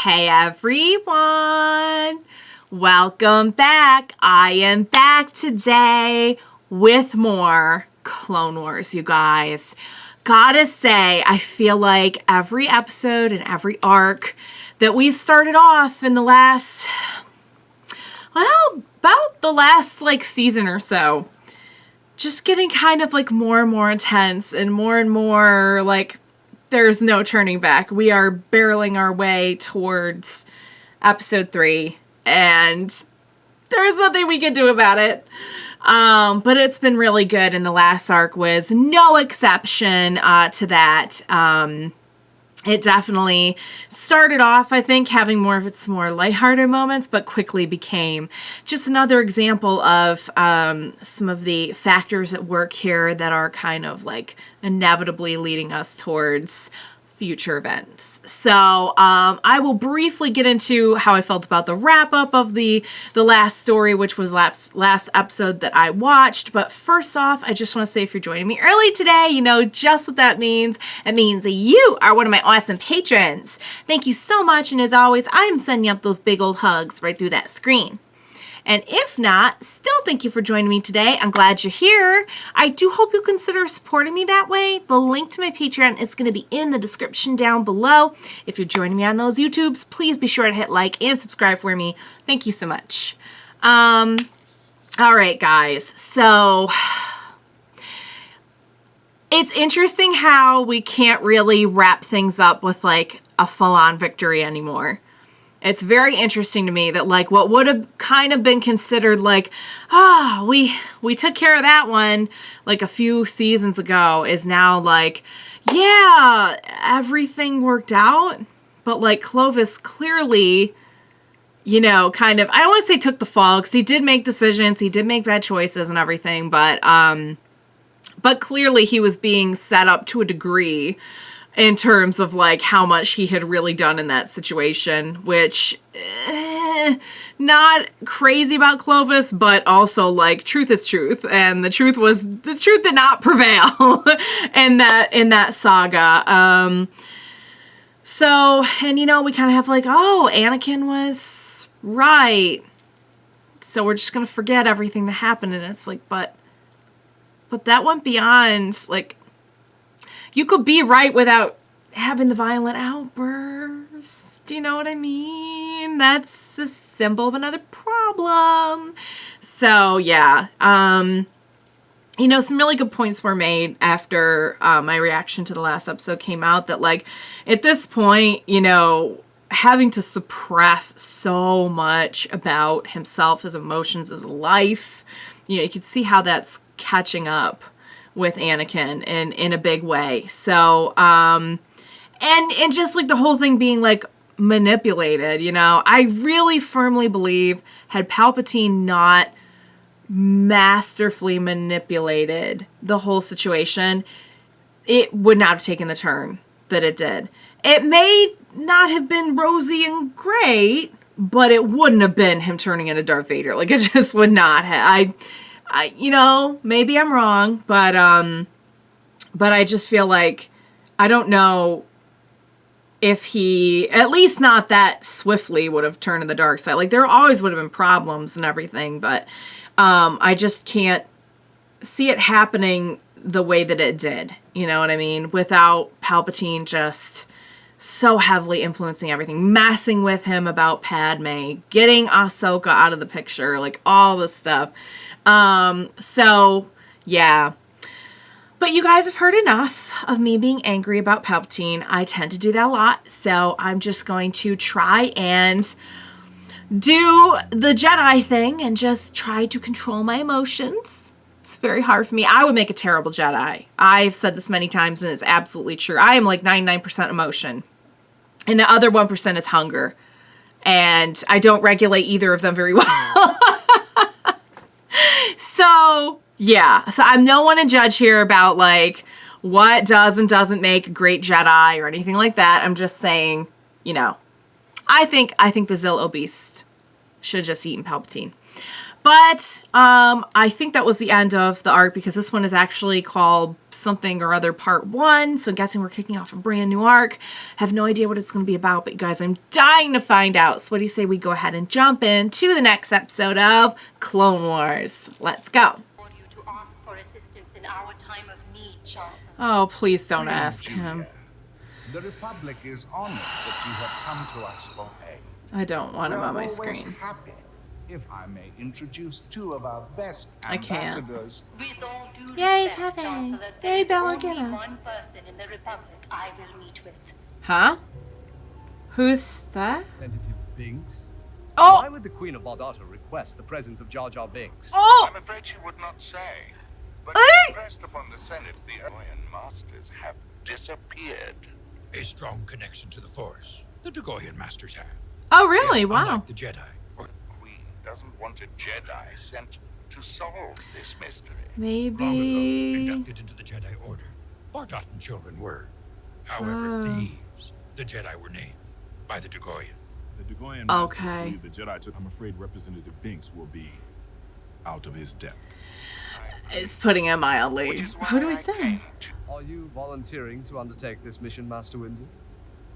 Hey everyone! Welcome back. I am back today with more Clone Wars, you guys. Gotta say, I feel like every episode and every arc that we started off in the last, about the last season or so, just getting kind of more and more intense and more there's no turning back. We are barreling our way towards episode 3, and there's nothing we can do about it. But it's been really good, and the last arc was no exception to that. It definitely started off, I think, having more of its more lighthearted moments, but quickly became just another example of some of the factors at work here that are kind of inevitably leading us towards future events. So I will briefly get into how I felt about the wrap-up of the last story, which was last episode that I watched. But first off, I just want to say, if you're joining me early today, you know just what that means. It means that you are one of my awesome patrons. Thank you so much, and as always, I'm sending up those big old hugs right through that screen. And if not, still thank you for joining me today. I'm glad you're here. I do hope you'll consider supporting me that way. The link to my Patreon is going to be in the description down below. If you're joining me on those YouTubes, please be sure to hit like and subscribe for me. Thank you so much. All right, guys. So it's interesting how we can't really wrap things up with a full-on victory anymore. It's very interesting to me that what would have kind of been considered we took care of that one a few seasons ago is now yeah, everything worked out. But Clovis clearly, kind of, I don't want to say took the fall, because he did make decisions, he did make bad choices and everything, but clearly he was being set up to a degree in terms of how much he had really done in that situation, which not crazy about Clovis, but also truth is truth, and the truth did not prevail in that saga. So, and we kind of have oh, Anakin was right, so we're just gonna forget everything that happened, and it's but that went beyond you could be right without having the violent outburst. Do you know what I mean? That's a symbol of another problem. So, yeah. Some really good points were made after my reaction to the last episode came out that, at this point, having to suppress so much about himself, his emotions, his life, you could see how that's catching up with Anakin in a big way. So, and just the whole thing being manipulated, I really firmly believe had Palpatine not masterfully manipulated the whole situation, it would not have taken the turn that it did. It may not have been rosy and great, but it wouldn't have been him turning into Darth Vader. It just would not have. Maybe I'm wrong, but I just feel I don't know if he, at least not that swiftly, would have turned to the dark side. There always would have been problems and everything, but I just can't see it happening the way that it did. You know what I mean? Without Palpatine just so heavily influencing everything, messing with him about Padme, getting Ahsoka out of the picture, all this stuff. So, yeah. But you guys have heard enough of me being angry about Palpatine. I tend to do that a lot, so I'm just going to try and do the Jedi thing and just try to control my emotions. It's very hard for me. I would make a terrible Jedi. I've said this many times, and it's absolutely true. I am 99% emotion, and the other 1% is hunger. And I don't regulate either of them very well. So, yeah. So I'm no one to judge here about, what does and doesn't make a great Jedi or anything like that. I'm just saying, I think the Zillo Beast should have just eaten Palpatine. But I think that was the end of the arc because this one is actually called something or other part 1. So I'm guessing we're kicking off a brand new arc. Have no idea what it's going to be about, but you guys, I'm dying to find out. So what do you say we go ahead and jump into the next episode of Clone Wars? Let's go. You to ask for assistance in our time of need, Chancellor. Oh, please don't ask him. The Republic is honored that you have come to us for aid. I don't want him on my We're always screen. happy if I may introduce 2 of our best I can't. ambassadors. With all due Yay, respect, Pepe. Chancellor, there Yay, is only Bella. one person in the Republic I will meet with. Huh? Who's that? Representative Binks? Oh! Why would the Queen of Bardotta request the presence of Jar Jar Binks? Oh! I'm afraid she would not say. But Eh? impressed upon the Senate, the Oyan Masters have disappeared. A strong connection to the Force. The Dagoyan Masters have. Oh, really? Wow. Unlike the Jedi. The Queen doesn't want a Jedi sent to solve this mystery. Long ago, Maybe. inducted into the Jedi Order, Bardottan children were. However, thieves, the Jedi were named by the Dagoyan. The Dagoyan Masters Okay. believe the Jedi took. I'm afraid Representative Binks will be out of his depth. It's putting it mildly. Which is why Who do I I say? came to Are you volunteering to undertake this mission, Master Windu?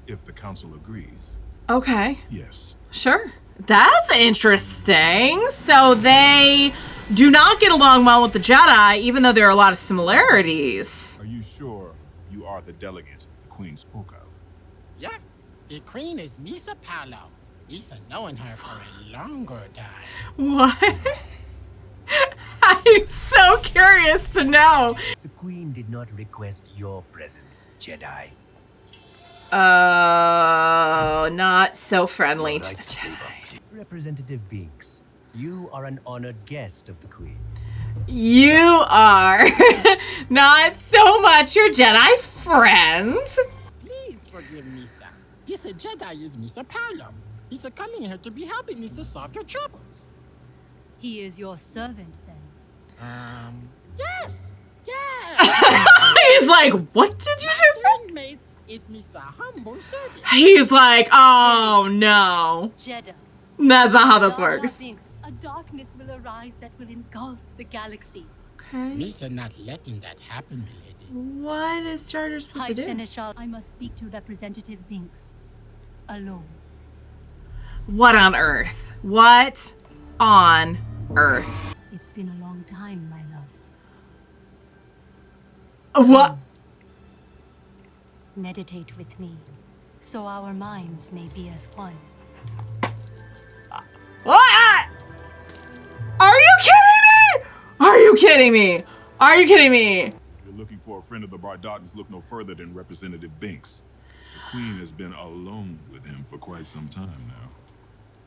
If the council agrees, Okay. yes. Sure. That's interesting. So they do not get along well with the Jedi, even though there are a lot of similarities. Are you sure you are the delegate the Queen spoke of? Yeah, the queen is Misa Paolo. Misa knowing her for a longer time. What? I'm so curious to know. The Queen did not request your presence, Jedi. Oh, not so friendly to Right the to say Jedi. about it. Representative Binks, you are an honored guest of the Queen. You are not so much your Jedi friend. Please forgive Misa. This Jedi is Misa Paolo. He's coming here to be helping Misa solve your troubles. He is your servant, then. Yes, yes. He's like, what did you My just say? friend Mace is Misa humble servant. He's like, oh no. Jedi. That's not how this Jar Jar works. Binks, a darkness will arise that will engulf the galaxy. Okay. Misa not letting that happen, milady. What is Jar Jar supposed High to do? Seneschal, I must speak to Representative Binks. Alone. What on earth? What on earth? It's been a long time, my love. What? Meditate with me, so our minds may be as one. What? Are you kidding me? Are you kidding me? Are you kidding me? If you're looking for a friend of the Bardottans, look no further than Representative Binks. The Queen has been alone with him for quite some time now.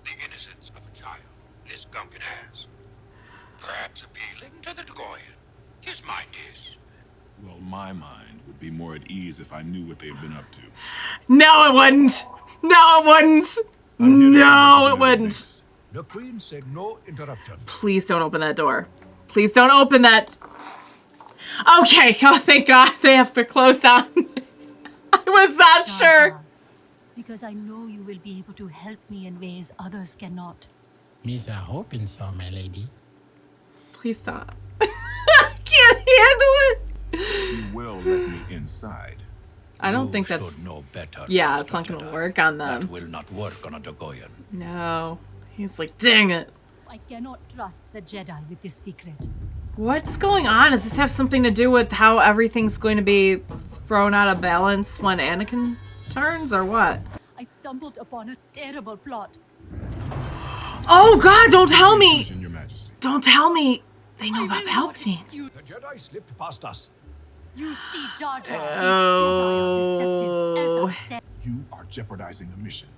The innocence of a child, this Gungan has. Perhaps appealing to the Dagoyan. His mind is. Well, my mind would be more at ease if I knew what they've been up to. No, it wouldn't. No, it wouldn't. I'm here to No, it Representative wouldn't. Binks. The Queen said no interruption. Please don't open that door. Please don't open that. Okay. Oh, thank God they have to close down. I was not Jar sure. Jar, because I know you will be able to help me in ways others cannot. Misa hoping so, my lady. Please stop. I can't handle it. You will let me inside. I don't You think that's. should know better. Yeah, Master it's not gonna Jedi. work on That them. will not work on a Dagoyan. No. He's like, dang it. I cannot trust the Jedi with this secret. What's going on? Does this have something to do with how everything's going to be thrown out of balance when Anakin turns, or what? I stumbled upon a terrible plot. Oh God! Don't tell me! In Your Majesty. Don't tell me! They know about will not Palpatine. excuse- The Jedi slipped past us. You see, Jar Jar, Oh. these Jedi are deceptive, as I said. You are jeopardizing the mission.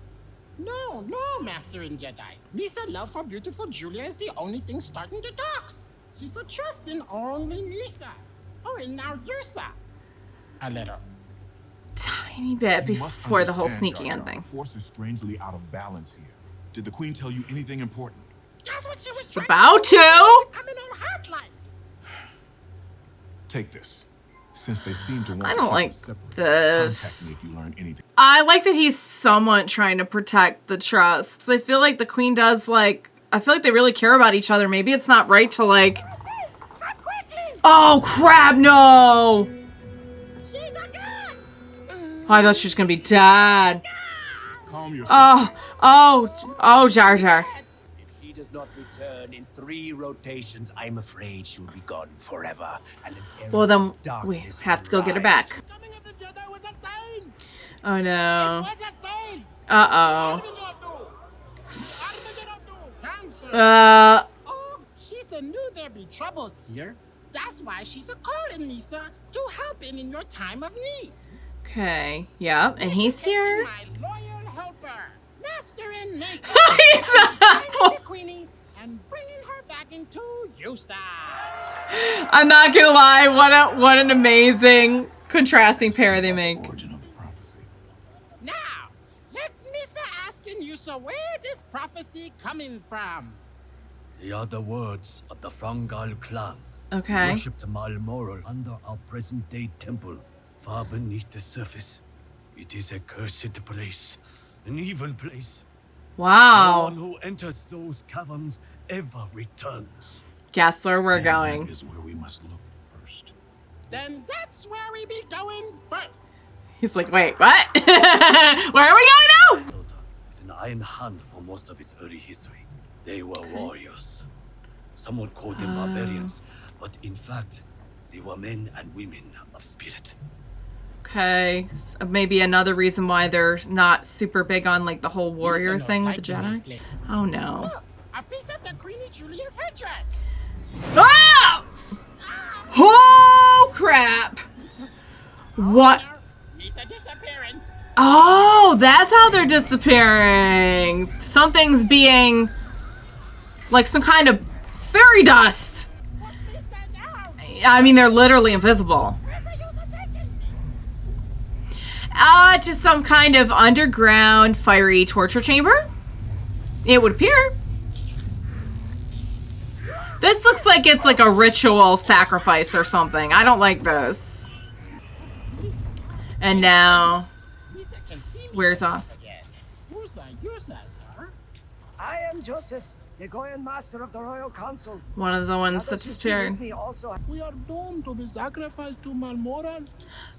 No, no, Master and Jedi. Misa love for beautiful Julia is the only thing starting the talks. She's a trusting only Misa. Oh, and now Yusa. A little. Tiny bit You must before the whole understand, sneaking Jar in Jar, thing. The Force is strangely out of balance here. Did the Queen tell you anything important? That's what she was It's trying about to. to. Coming on hot like. Take this. Since they seem to want I to don't keep like us separate, this. contact me if you learn anything. I like that he's somewhat trying to protect the trust. 'Cause I feel like the Queen does like I feel like they really care about each other. Maybe it's not right to like... Oh, crap, no! She's a god! Oh, I thought she was gonna be dead. Calm yourself. Oh, Jar Jar. If she does not return in 3 rotations, I'm afraid she'll be gone forever. And an era Well, then of darkness we have to go will get her rise. back. Coming of the Jedi was a sign! Oh, no. It was a sign! Uh-oh. Cancer. Oh, she knew there'd be troubles here. That's why she's a calling Lisa to help in your time of need. Okay. Yeah, and he's here. My loyal helper, Master and Mate. He's not. Queenie, and bringing her back into Yusa. I'm not gonna lie. What an amazing contrasting pair they make. Origin of the prophecy. Now, let Misa ask in Yusa where this prophecy coming from. They are the words of the Frangal clan. Okay. Worshipped Malmoral under our present-day temple, far beneath the surface. It is a cursed place, an evil place. No Wow. one who enters those caverns ever returns. Gessler, we're And going. That is where we must look first. Then that's where we be going first. He's like, wait, what? Where are we going now? With an iron hand for most of its early history. They were warriors. Some would call them barbarians, but in fact, they were men and women of spirit. Okay. So maybe another reason why they're not super big on like the whole warrior Lisa thing don't with the like this Jedi. place. Oh no. Look, a piece of the Queenie Julia's headdress. Ah! Oh crap! What? Lisa disappearing. Oh, that's how they're disappearing. Something's being like some kind of fairy dust. Put Lisa down. I mean, they're literally invisible. Where's the use of taking me? To some kind of underground fiery torture chamber. It would appear. This looks like it's like a ritual sacrifice or something. I don't like this. And now, Lisa can see me where's off? again. Who's a user, sir? I am Joseph, the Goyan Master of the Royal Council. One of the ones that Others who see with disappeared. me also. We are doomed to be sacrificed to Malmoran.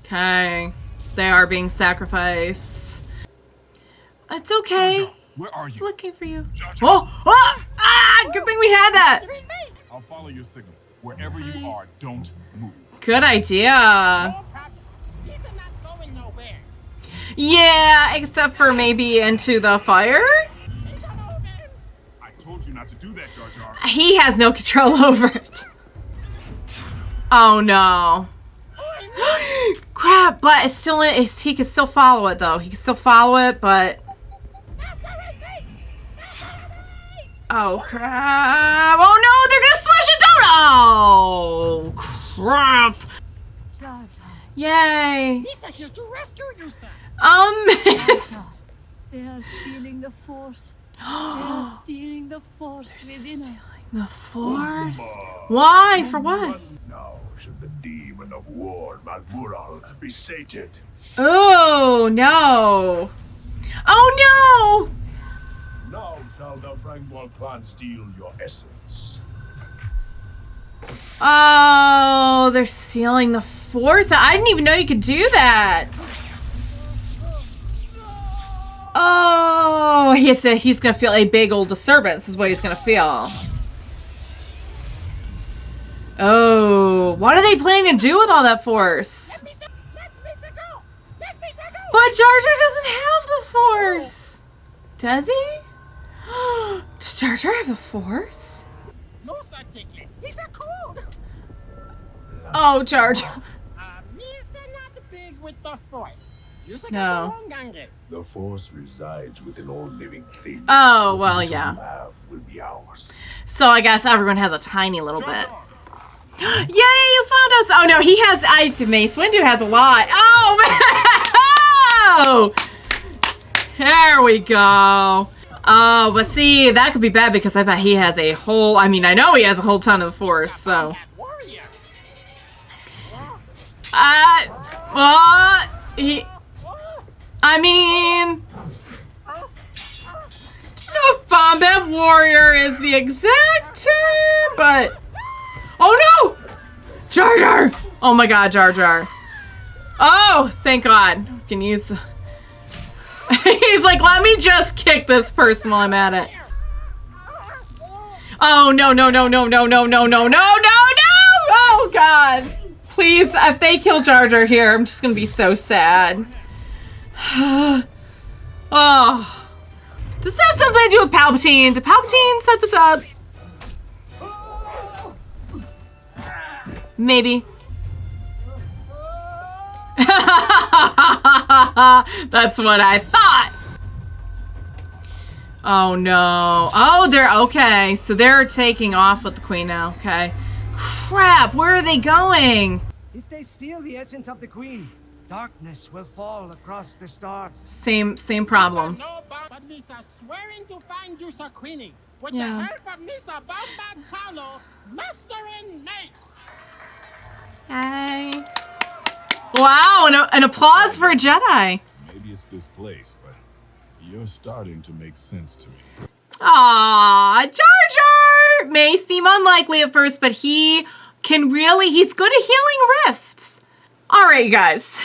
Okay, they are being sacrificed. It's okay. Jojo, where are you? Looking for you. Jojo. Oh, oh, ah! Good thing we had that. I'll follow your signal. Wherever you are, don't move. Good idea. No problem. Lisa not going nowhere. Yeah, except for maybe into the fire. Lisa moving. I told you not to do that, Jar Jar. He has no control over it. Oh no. Crap, but it's still in, he can still follow it though. He can still follow it, but oh crap. Oh no, they're gonna smash it down. Oh crap. Jar Jar, Yay. Lisa here to rescue you, sir. Miss. Jar Jar, they are stealing the Force. They are stealing the Force within us. The Force? Why? For what? Now should the demon of war, Malmural, be sated. Oh no. Oh no. Now shall the Frangwall clan steal your essence. Oh, they're stealing the Force. I didn't even know you could do that. Oh, he's gonna feel a big old disturbance is what he's gonna feel. Oh, what are they planning to do with all that Force? Let Lisa go. Let Lisa go. But Jar Jar doesn't have the Force. Does he? Does Jar Jar have the Force? No, sir, Tickly. Lisa cold. Oh, Jar Jar. Lisa not big with the Force. Lisa No. got the wrong angle. The Force resides within all living things. Oh, well, What you yeah. have will be ours. So I guess everyone has a tiny little Jar bit. Jar. Yay, you found us! Oh no, he has. Mace Windu has a lot. Oh man! Oh! There we go. Oh, but see, that could be bad because I bet he has a whole. I mean, I know he has a whole ton of the Force. So. That warrior. What? He. I mean. No bomb combat warrior is the exact term, but... Oh no! Jar Jar! Oh my god, Jar Jar. Oh, thank God. I can use... He's like, let me just kick this person while I'm at it. Oh, no, no, no, no, no, no, no, no, no, no, no! Oh god. Please, if they kill Jar Jar here, I'm just gonna be so sad. Oh. Does that have something to do with Palpatine? Did Palpatine set this up? Maybe. That's what I thought. Oh no. Oh, they're okay. So they're taking off with the queen now. Okay. Crap. Where are they going? If they steal the essence of the queen, darkness will fall across the stars. Same problem. No, but Misa swearing to find Yusa Queenie with Yeah. the help of Misa Bombad Paolo, Master and Mace. Hey. Wow, an applause for a Jedi. Maybe it's this place, but you're starting to make sense to me. Aww, Jar Jar may seem unlikely at first, but he's good at healing rifts. All right, you guys.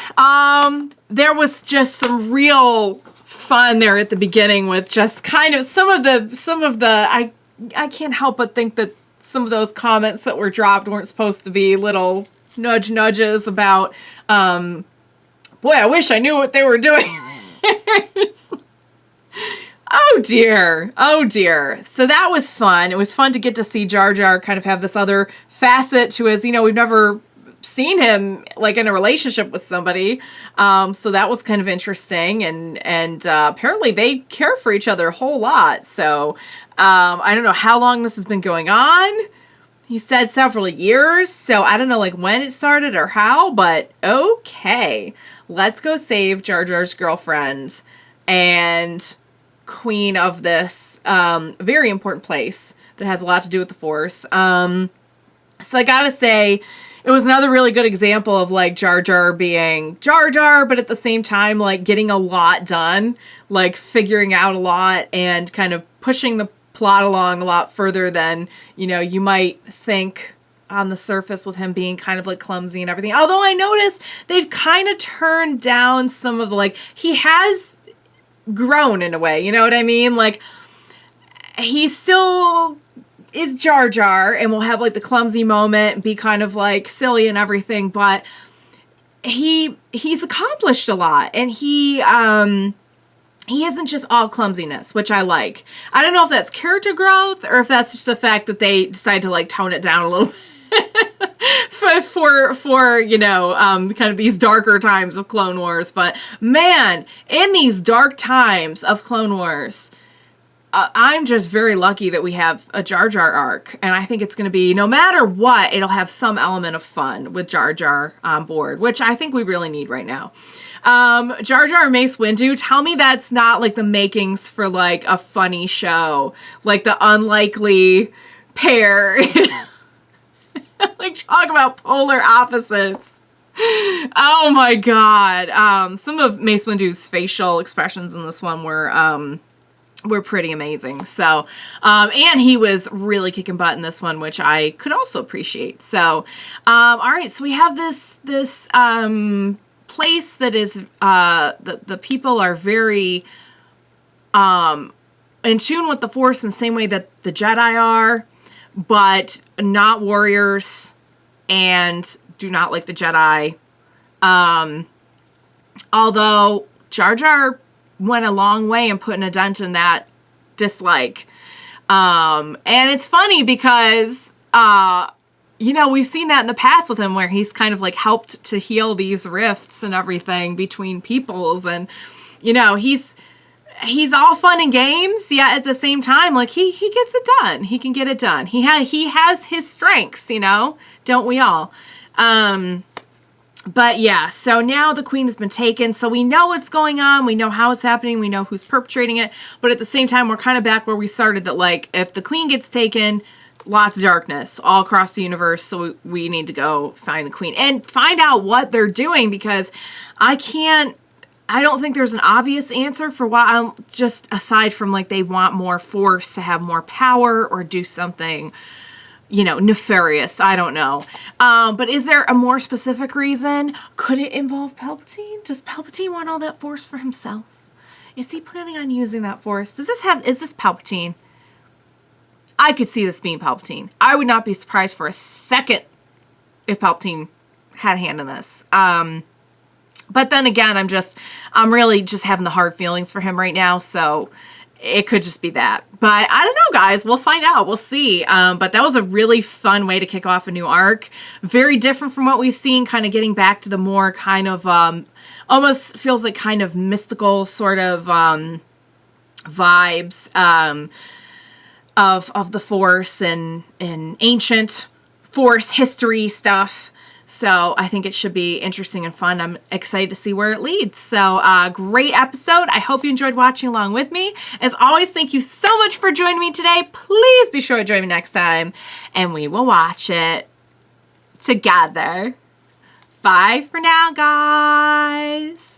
There was just some real fun there at the beginning with just kind of some of the I can't help but think that some of those comments that were dropped weren't supposed to be little nudges about, boy, I wish I knew what they were doing. Oh dear. Oh dear. So that was fun. It was fun to get to see Jar Jar kind of have this other facet to his, we've never seen him like in a relationship with somebody. So that was kind of interesting. And apparently they care for each other a whole lot. So I don't know how long this has been going on. He said several years, so I don't know like when it started or how, but okay. Let's go save Jar Jar's girlfriend and queen of this very important place that has a lot to do with the Force. So I gotta say, it was another really good example of like Jar Jar being Jar Jar, but at the same time like getting a lot done, like figuring out a lot and kind of pushing the plot along a lot further than, you might think on the surface with him being kind of like clumsy and everything. Although I noticed they've kind of turned down some of the, like, he has grown in a way, you know what I mean? Like, he still is Jar Jar and will have like the clumsy moment and be kind of like silly and everything, but he's accomplished a lot, and he isn't just all clumsiness, which I like. I don't know if that's character growth or if that's just the fact that they decide to like tone it down a little bit for kind of these darker times of Clone Wars. But man, in these dark times of Clone Wars, I'm just very lucky that we have a Jar Jar arc, and I think it's going to be, no matter what, it'll have some element of fun with Jar Jar on board, which I think we really need right now. Jar Jar and Mace Windu, tell me that's not like the makings for like a funny show, like the unlikely pair. Like, talk about polar opposites. Oh my god. Some of Mace Windu's facial expressions in this one were pretty amazing. So, and he was really kicking butt in this one, which I could also appreciate. So, all right, so we have this place that is, the people are very, in tune with the Force in the same way that the Jedi are, but not warriors and do not like the Jedi. Although Jar Jar went a long way in putting a dent in that dislike. And it's funny because, we've seen that in the past with him where he's kind of like helped to heal these rifts and everything between peoples. And, he's all fun and games, yet at the same time, like he gets it done. He can get it done. He has his strengths, don't we all? But yeah, so now the queen has been taken, so we know what's going on, we know how it's happening, we know who's perpetrating it, but at the same time, we're kind of back where we started, that like, if the queen gets taken, lots of darkness all across the universe, so we need to go find the queen and find out what they're doing, because I can't I don't think there's an obvious answer for why, just aside from like they want more force to have more power or do something, you know, nefarious. I don't know. But is there a more specific reason? Could it involve Palpatine? Does Palpatine want all that force for himself? Is he planning on using that force? Is this Palpatine? I could see this being Palpatine. I would not be surprised for a second if Palpatine had a hand in this. But then again, I'm really just having the hard feelings for him right now, so it could just be that. But I don't know, guys. We'll find out. We'll see. But that was a really fun way to kick off a new arc. Very different from what we've seen, kind of getting back to the more kind of, almost feels like kind of mystical sort of vibes of the Force and ancient Force history stuff. So I think it should be interesting and fun. I'm excited to see where it leads. So great episode. I hope you enjoyed watching along with me. As always, thank you so much for joining me today. Please be sure to join me next time, and we will watch it together. Bye for now, guys.